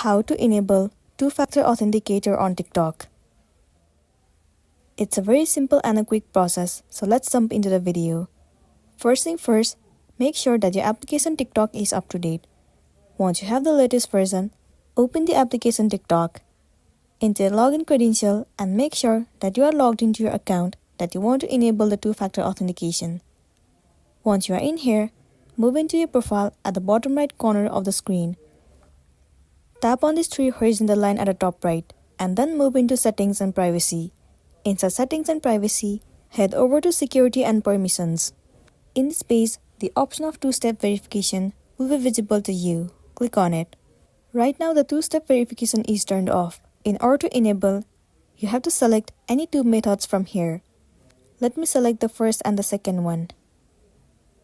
How to enable two-factor authenticator on TikTok. It's a very simple and a quick process, so let's jump into the video. First thing first, make sure that your application TikTok is up to date. Once you have the latest version, open the application TikTok, enter the login credential and make sure that you are logged into your account that you want to enable the two-factor authentication. Once you are in here, move into your profile at the bottom right corner of the screen. Tap on this three horizontal line at the top right and then move into Settings and Privacy. Inside Settings and Privacy, head over to Security and Permissions. In this page, the option of two-step verification will be visible to you. Click on it. Right now, the two-step verification is turned off. In order to enable, you have to select any two methods from here. Let me select the first and the second one.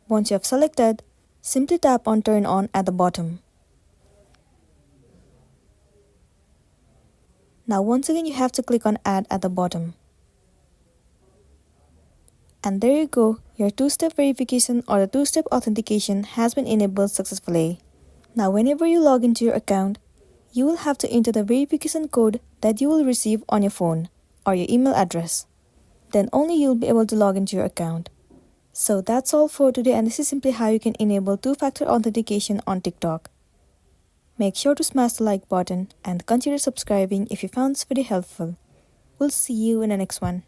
Once you have selected, simply tap on Turn On at the bottom. Now once again you have to click on Add at the bottom. And there you go, your two-step verification or the two-step authentication has been enabled successfully. Now whenever you log into your account, you will have to enter the verification code that you will receive on your phone or your email address. Then only you'll be able to log into your account. So that's all for today, and this is simply how you can enable two-factor authentication on TikTok. Make sure to smash the like button and consider subscribing if you found this video helpful. We'll see you in the next one.